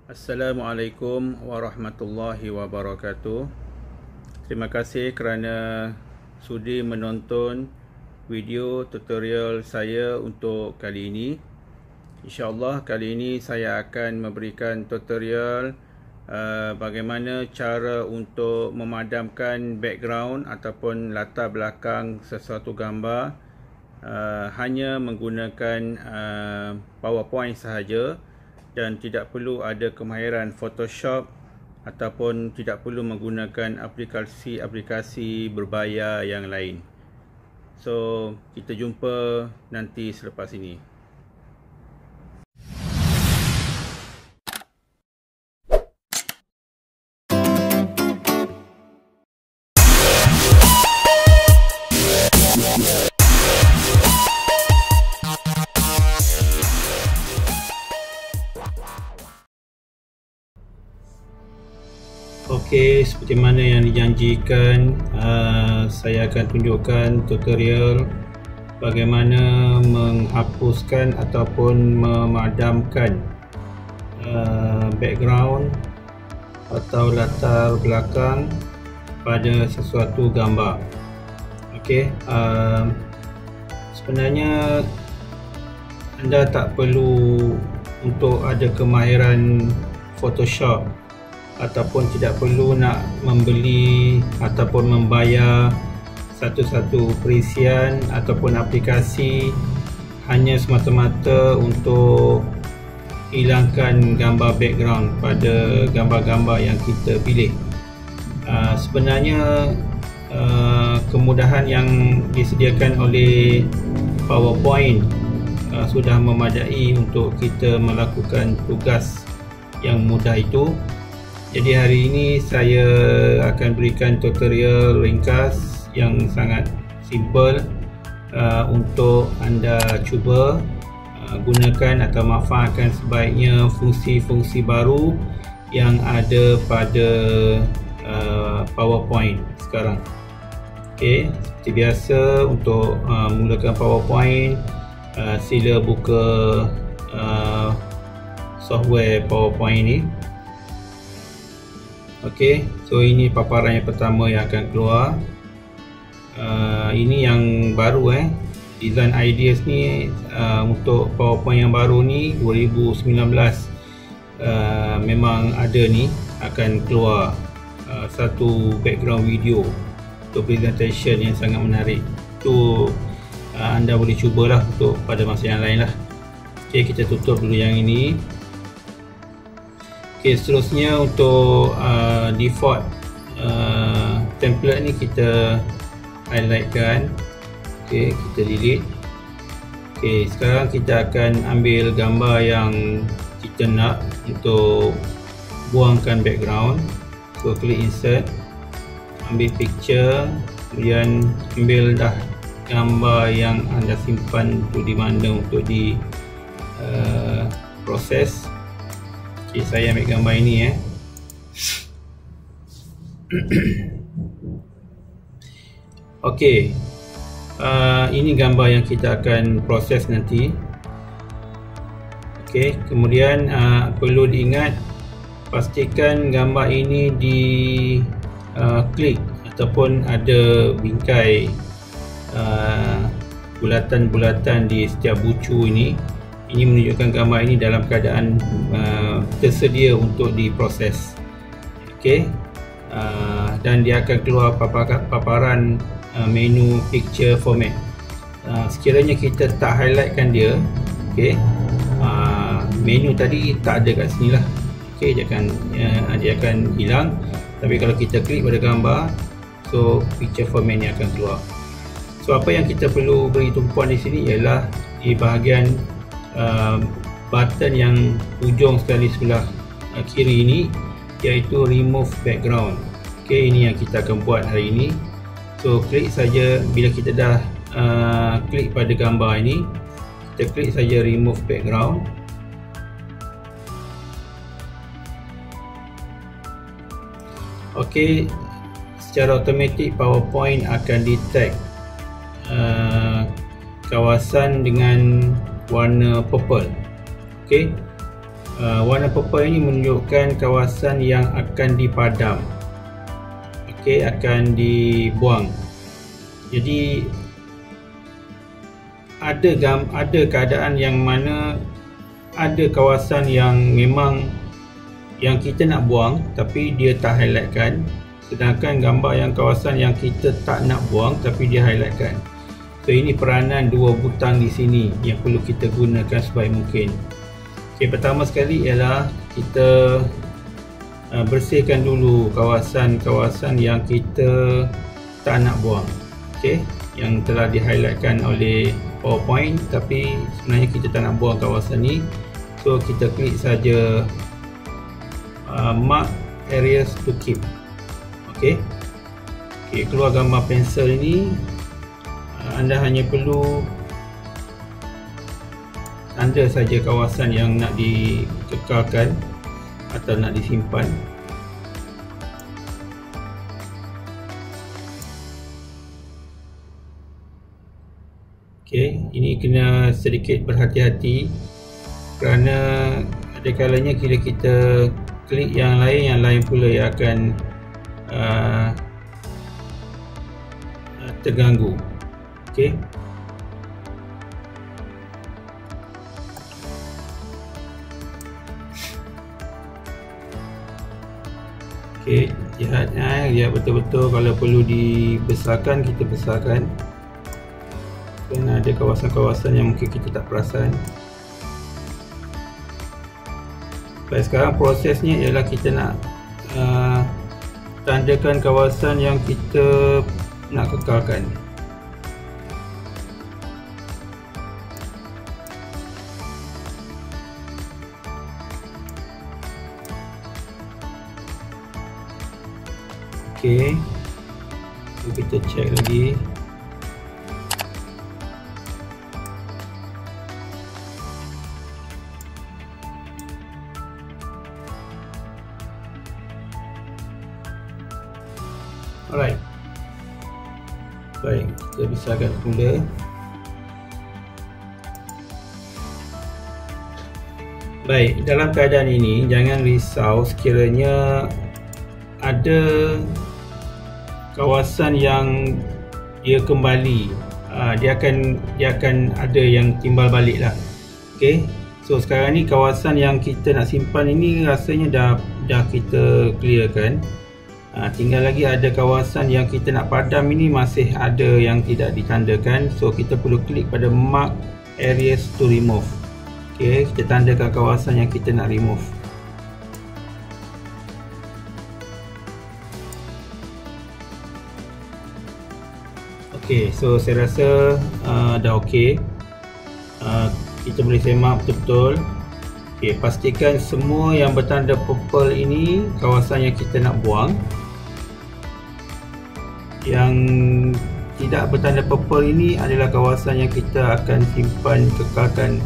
Assalamualaikum warahmatullahi wabarakatuh. Terima kasih kerana sudi menonton video tutorial saya untuk kali ini. InsyaAllah kali ini saya akan memberikan tutorial bagaimana cara untuk memadamkan background ataupun latar belakang sesuatu gambar hanya menggunakan PowerPoint sahaja, dan tidak perlu ada kemahiran Photoshop ataupun tidak perlu menggunakan aplikasi berbayar yang lain. So, kita jumpa nanti selepas ini. Okey, seperti mana yang dijanjikan, saya akan tunjukkan tutorial bagaimana menghapuskan ataupun memadamkan background atau latar belakang pada sesuatu gambar. Okey, sebenarnya anda tak perlu untuk ada kemahiran Photoshop ataupun tidak perlu nak membeli ataupun membayar satu-satu perisian ataupun aplikasi hanya semata-mata untuk hilangkan gambar background pada gambar-gambar yang kita pilih. Sebenarnya kemudahan yang disediakan oleh PowerPoint sudah memadai untuk kita melakukan tugas yang mudah itu. Jadi hari ini saya akan berikan tutorial ringkas yang sangat simple untuk anda cuba gunakan atau manfaatkan sebaiknya fungsi-fungsi baru yang ada pada PowerPoint sekarang. Okey, seperti biasa untuk mulakan PowerPoint, sila buka software PowerPoint ini. Okey, so ini paparan yang pertama yang akan keluar. Ini yang baru design ideas ni untuk PowerPoint yang baru ni 2019 memang ada ni akan keluar satu background video untuk presentation yang sangat menarik. Tu anda boleh cubalah untuk pada masa yang lain lah. Okey, kita tutup dulu yang ini. Okay, seterusnya untuk default template ni kita highlightkan. Okay, kita delete. Okay, sekarang kita akan ambil gambar yang kita nak untuk buangkan background. So, klik insert, ambil picture, kemudian ambil dah gambar yang anda simpan tu di mana untuk di proses. Okay, saya ambil gambar ini Okey, ini gambar yang kita akan proses nanti. Okey, kemudian perlu diingat, pastikan gambar ini di klik ataupun ada bingkai bulatan-bulatan di setiap bucu ini. Ini menunjukkan gambar ini dalam keadaan tersedia untuk diproses. Okey, dan dia akan keluar paparan menu picture format. Sekiranya kita tak highlightkan dia, okey, menu tadi tak ada kat sini lah. Okey, dia akan hilang. Tapi kalau kita klik pada gambar, so picture format ni akan keluar. So apa yang kita perlu beri tumpuan di sini ialah di bahagian button yang ujung sekali sebelah kiri ini, iaitu remove background. Okey, ini yang kita akan buat hari ini. So klik saja bila kita dah klik pada gambar ini, kita klik saja remove background. Okey, secara automatik PowerPoint akan detect kawasan dengan warna purple. Okey, Warna purple ini menunjukkan kawasan yang akan dipadam, okey, akan dibuang. Jadi ada keadaan yang mana ada kawasan yang memang yang kita nak buang tapi dia tak highlightkan, sedangkan gambar yang kawasan yang kita tak nak buang tapi dia highlightkan. So ini peranan dua butang di sini yang perlu kita gunakan sebaik mungkin. Okey, pertama sekali ialah kita bersihkan dulu kawasan-kawasan yang kita tak nak buang. Okey, yang telah di highlightkan oleh PowerPoint tapi sebenarnya kita tak nak buang kawasan ni. So kita klik saja mark areas to keep. Okey, keluar gambar pensel ini. Anda hanya perlu tanda saja kawasan yang nak dikekalkan atau nak disimpan. Okey, ini kena sedikit berhati-hati kerana ada kalanya bila kita klik yang lain pula yang akan terganggu. Okey. Okey, lihat betul-betul kalau perlu dibesarkan kita besarkan. Kerana ada kawasan-kawasan yang mungkin kita tak perasan. Baik, sekarang prosesnya ialah kita nak tandakan kawasan yang kita nak kekalkan. Okey, kita cek lagi. Alright, baik, kita besarkan semula. Baik, dalam keadaan ini jangan risau sekiranya ada kawasan yang dia kembali, dia akan ada yang timbal balik lah. Okey, so sekarang ni kawasan yang kita nak simpan ini rasanya dah kita clearkan. Tinggal lagi ada kawasan yang kita nak padam ini masih ada yang tidak ditandakan. So kita perlu klik pada mark areas to remove. Okey, kita tandakan kawasan yang kita nak remove. Okey, so saya rasa dah okey. Kita boleh semak betul-betul. Okey, pastikan semua yang bertanda purple ini kawasan yang kita nak buang. Yang tidak bertanda purple ini adalah kawasan yang kita akan simpan, kekalkan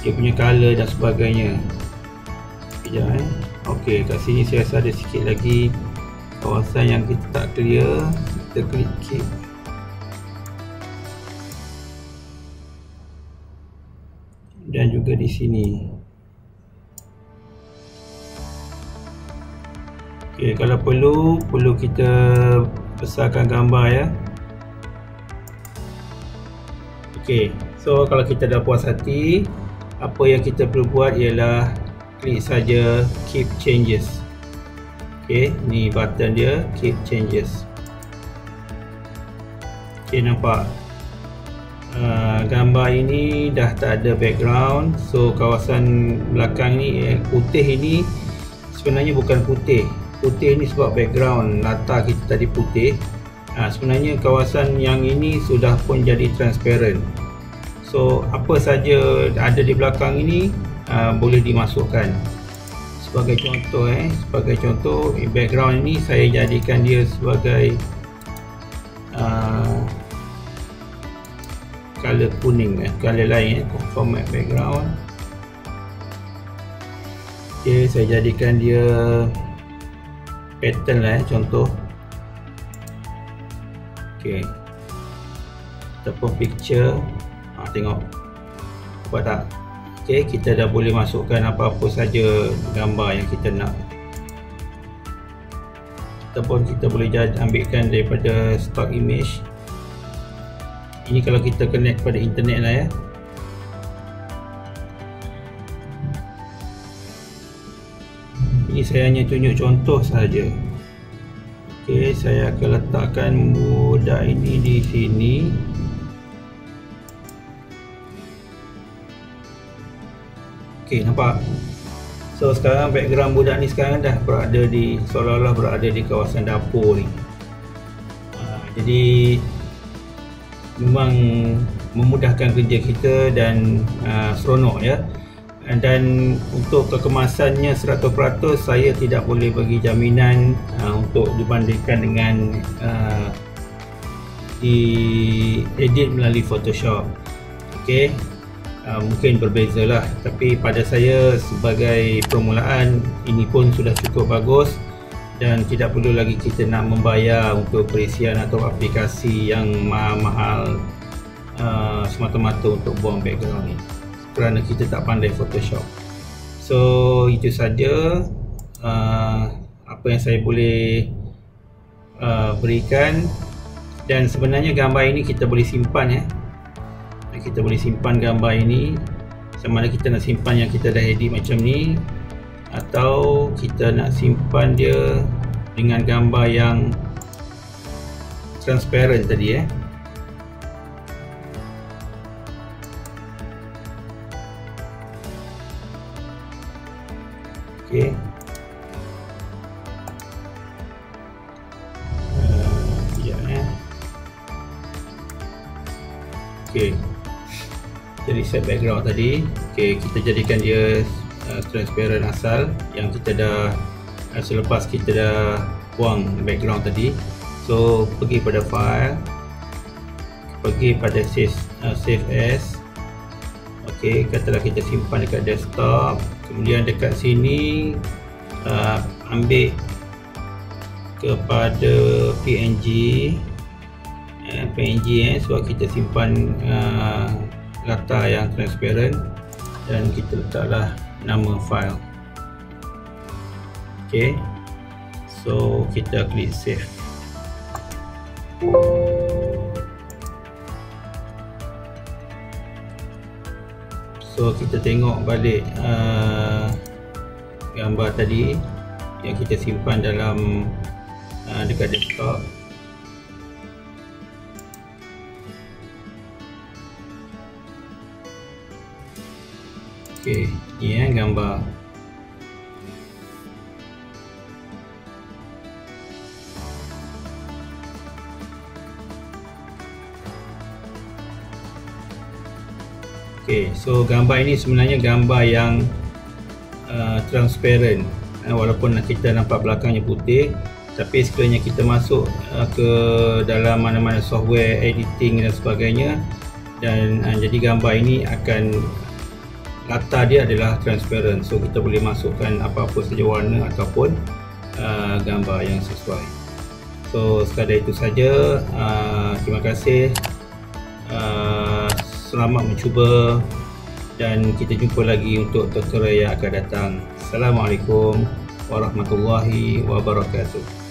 dia punya color dan sebagainya. Sekejap Okey, kat sini saya rasa ada sikit lagi kawasan yang kita tak clear. Kita klik keep. Dan juga di sini. Okey, kalau perlu kita besarkan gambar ya. Okey, so kalau kita dah puas hati, apa yang kita perlu buat ialah klik saja keep changes. Okey, ni button dia, keep changes. Okey, nampak gambar ini dah tak ada background. So kawasan belakang ni putih ini sebenarnya bukan putih. Putih ni sebab background latar kita tadi putih. Sebenarnya kawasan yang ini sudah pun jadi transparent. So apa saja ada di belakang ini boleh dimasukkan. Sebagai contoh, background ini saya jadikan dia sebagai color kuning, color lain, format background. Okay, saya jadikan dia pattern lah contoh. Okay, ataupun picture. Tengok apa tak? Okey, kita dah boleh masukkan apa-apa saja gambar yang kita nak, ataupun kita boleh ambilkan daripada stock image. Ini kalau kita connect pada internet lah ya. Ini saya hanya tunjuk contoh saja. Okey, saya akan letakkan budak ini di sini. Okey, nampak? So sekarang background budak ni sekarang dah berada di, seolah-olah berada di kawasan dapur ni. Jadi memang memudahkan kerja kita dan seronok ya. Dan untuk kekemasannya 100%, saya tidak boleh bagi jaminan untuk dibandingkan dengan di edit melalui Photoshop. Okey, mungkin berbezalah, tapi pada saya sebagai permulaan ini pun sudah cukup bagus dan tidak perlu lagi kita nak membayar untuk perisian atau aplikasi yang mahal semata-mata untuk buang background ni, kerana kita tak pandai Photoshop. So itu saja apa yang saya boleh berikan. Dan sebenarnya gambar ini kita boleh simpan ya. Kita boleh simpan gambar ini, sama ada kita nak simpan yang kita dah edit macam ni, atau kita nak simpan dia dengan gambar yang transparent tadi ya. Okey. Okey. Jadi set background tadi. Okey, kita jadikan dia transparent asal yang kita dah selepas kita dah buang background tadi. So pergi pada file, pergi pada save as. Okey, katalah kita simpan dekat desktop, kemudian dekat sini ambil kepada PNG sebab kita simpan latar yang transparent, dan kita letaklah nama file. Okey, so kita klik save. So kita tengok balik gambar tadi yang kita simpan dalam dekat desktop. Okey, ni gambar. Okey, so gambar ini sebenarnya gambar yang transparent. Walaupun kita nampak belakangnya putih, tapi sekiranya kita masuk ke dalam mana-mana software editing dan sebagainya, dan jadi gambar ini akan, latar dia adalah transparent. So kita boleh masukkan apa-apa saja warna ataupun gambar yang sesuai. So sekadar itu saja. Terima kasih. Selamat mencuba dan kita jumpa lagi untuk tutorial yang akan datang. Assalamualaikum warahmatullahi wabarakatuh.